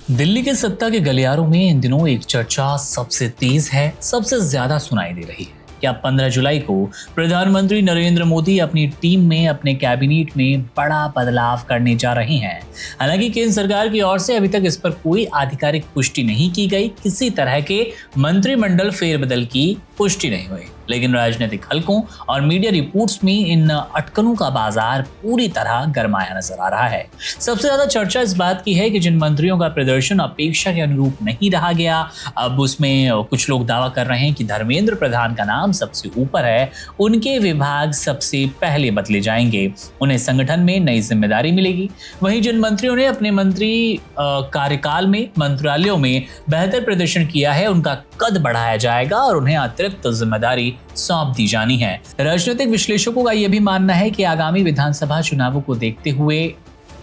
दिल्ली के सत्ता के गलियारों में इन दिनों एक चर्चा सबसे तेज है, सबसे ज्यादा सुनाई दे रही है। क्या 15 जुलाई को प्रधानमंत्री नरेंद्र मोदी अपनी टीम में, अपने कैबिनेट में बड़ा बदलाव करने जा रहे हैं? हालांकि केंद्र सरकार की ओर से अभी तक इस पर कोई आधिकारिक पुष्टि नहीं की गई, किसी तरह के मंत्रिमंडल फेरबदल की पुष्टि नहीं हुई। लेकिन राजनीतिक हलकों और मीडिया रिपोर्ट्स में इन अटकलों का बाजार पूरी तरह गरमाया नजर आ रहा है। सबसे ज्यादा चर्चा इस बात की है कि जिन मंत्रियों का प्रदर्शन अपेक्षा के अनुरूप नहीं रहा गया, अब उसमें कुछ लोग दावा कर रहे हैं कि धर्मेंद्र प्रधान का नाम सबसे ऊपर है, उनके विभाग सबसे पहले बदले जाएंगे, उन्हें संगठन में नई जिम्मेदारी मिलेगी। वहीं जिन मंत्रियों ने अपने मंत्री कार्यकाल में मंत्रालयों में बेहतर प्रदर्शन किया है, उनका कद बढ़ाया जाएगा और उन्हें अतिरिक्त जिम्मेदारी सौंप दी जानी है। राजनीतिक विश्लेषकों का यह भी मानना है कि आगामी विधानसभा चुनावों को देखते हुए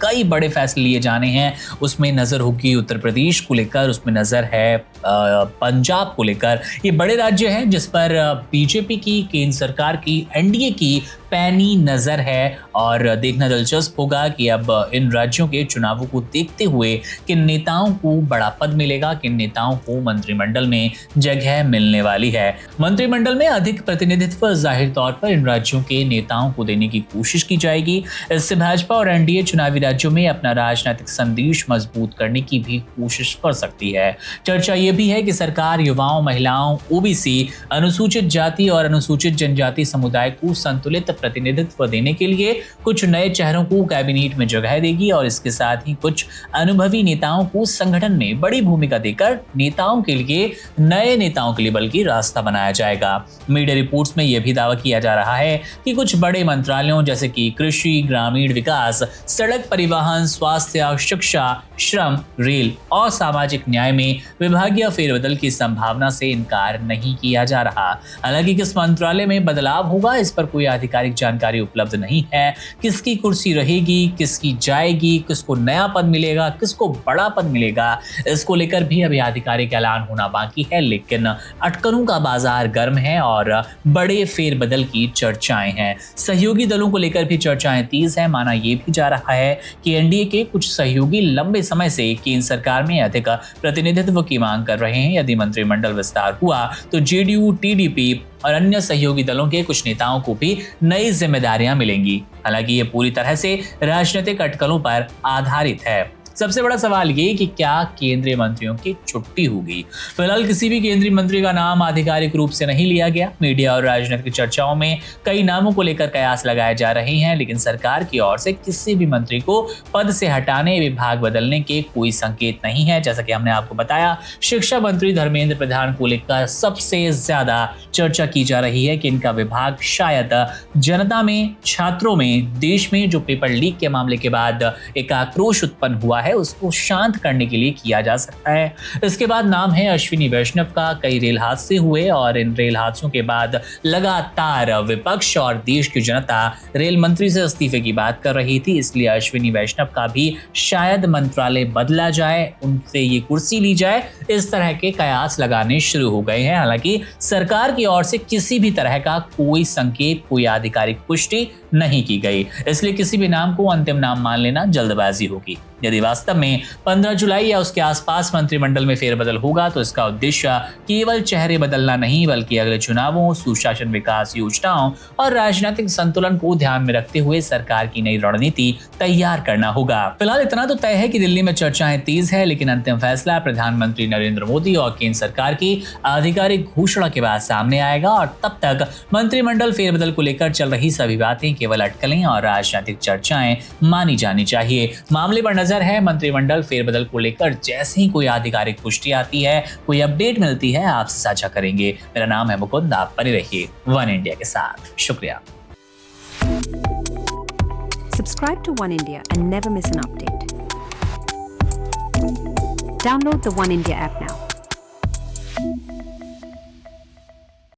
कई बड़े फैसले लिए जाने हैं। उसमें नजर होगी उत्तर प्रदेश को लेकर, उसमें नजर है पंजाब को लेकर। ये बड़े राज्य हैं जिस पर बीजेपी की, केंद्र सरकार की, एनडीए की पैनी नजर है और देखना दिलचस्प होगा कि अब इन राज्यों के चुनावों को देखते हुए किन नेताओं को बड़ा पद मिलेगा, किन नेताओं को मंत्रिमंडल में जगह मिलने वाली है। मंत्रिमंडल में अधिक प्रतिनिधित्व जाहिर तौर पर इन राज्यों के नेताओं को देने की कोशिश की जाएगी। इससे भाजपा और एनडीए चुनावी राज्यों में अपना राजनीतिक संदेश मजबूत करने की भी कोशिश कर सकती है। चर्चा यह भी है कि सरकार युवाओं, महिलाओं, ओबीसी, अनुसूचित जाति और अनुसूचित जनजाति समुदाय को संतुलित प्रतिनिधित्व देने के लिए कुछ नए चेहरों को कैबिनेट में जगह देगी और इसके साथ ही कुछ अनुभवी नेताओं को संगठन में बड़ी भूमिका देकर नए नेताओं के लिए बल्कि रास्ता बनाया जाएगा। मीडिया रिपोर्ट्स में यह भी दावा किया जा रहा है कि कुछ बड़े मंत्रालयों जैसे कि कृषि, ग्रामीण विकास, सड़क परिवहन, स्वास्थ्य, शिक्षा, श्रम, रेल और सामाजिक न्याय में विभागीय फेरबदल की संभावना से इनकार नहीं किया जा रहा। हालांकि किस मंत्रालय में बदलाव होगा, इस पर कोई आधिकारिक जानकारी उपलब्ध नहीं है। किसकी कुर्सी रहेगी, किसकी जाएगी, किसको नया पद मिलेगा, किसको बड़ा पद मिलेगा, इसको लेकर भी अभी आधिकारिक ऐलान होना बाकी है। लेकिन अटकलों का बाजार गर्म है और बड़े फेरबदल की चर्चाएं हैं। सहयोगी दलों को लेकर भी चर्चाएं तेज है। माना यह भी जा रहा है कि एनडीए के कुछ सहयोगी लंबे समय से केंद्र सरकार में अधिक प्रतिनिधित्व की मांग कर रहे हैं। यदि मंत्रिमंडल विस्तार हुआ तो जेडीयू, टीडीपी और अन्य सहयोगी दलों के कुछ नेताओं को भी नई जिम्मेदारियां मिलेंगी। हालांकि ये पूरी तरह से राजनीतिक अटकलों पर आधारित है। सबसे बड़ा सवाल ये कि क्या केंद्रीय मंत्रियों की छुट्टी होगी। फिलहाल किसी भी केंद्रीय मंत्री का नाम आधिकारिक रूप से नहीं लिया गया। मीडिया और राजनीतिक चर्चाओं में कई नामों को लेकर कयास लगाए जा रहे हैं, लेकिन सरकार की ओर से किसी भी मंत्री को पद से हटाने, विभाग बदलने के कोई संकेत नहीं है। जैसा कि हमने आपको बताया, शिक्षा मंत्री धर्मेंद्र प्रधान को लेकर सबसे ज्यादा चर्चा की जा रही है कि इनका विभाग शायद जनता में, छात्रों में, देश में जो पेपर लीक के मामले के बाद एक आक्रोश उत्पन्न हुआ है, उसको शांत करने के लिए किया जा सकता है। इसके बाद नाम है अश्विनी वैष्णव का। कई रेल हादसे हुए और इन रेल हादसों के बाद लगातार विपक्ष और देश की जनता रेल मंत्री से इस्तीफे की बात कर रही थी, इसलिए अश्विनी वैष्णव का भी शायद मंत्रालय बदला जाए, उनसे ये कुर्सी ली जाए, इस तरह के कयास लगाने शुरू हो गए हैं। हालांकि सरकार की ओर से किसी भी तरह का कोई संकेत, कोई आधिकारिक पुष्टि नहीं की गई, इसलिए किसी भी नाम को अंतिम नाम मान लेना जल्दबाजी होगी। यदि वास्तव में 15 जुलाई या उसके आसपास मंत्रिमंडल में फेरबदल होगा तो इसका उद्देश्य केवल चेहरे बदलना नहीं, बल्कि अगले चुनावों, सुशासन, विकास योजनाओं और राजनीतिक संतुलन को ध्यान में रखते हुए सरकार की नई रणनीति तैयार करना होगा। फिलहाल इतना तो तय है कि दिल्ली में चर्चाएं तेज है, लेकिन अंतिम फैसला प्रधानमंत्री नरेंद्र मोदी और केंद्र सरकार की आधिकारिक घोषणा के बाद सामने आएगा और तब तक मंत्रिमंडल फेरबदल को लेकर चल रही सभी बातें केवल अटकलें और राजनीतिक चर्चाएं मानी जानी चाहिए। मामले पर नजर है। मंत्रिमंडल फेरबदल को लेकर जैसे ही कोई आधिकारिक पुष्टि आती है, कोई अपडेट मिलती है, आपसे साझा करेंगे। मेरा नाम है मुकुंद, आप बने रहिए वन इंडिया के साथ। शुक्रिया। Subscribe to One India and never miss an update. Download the One India app now.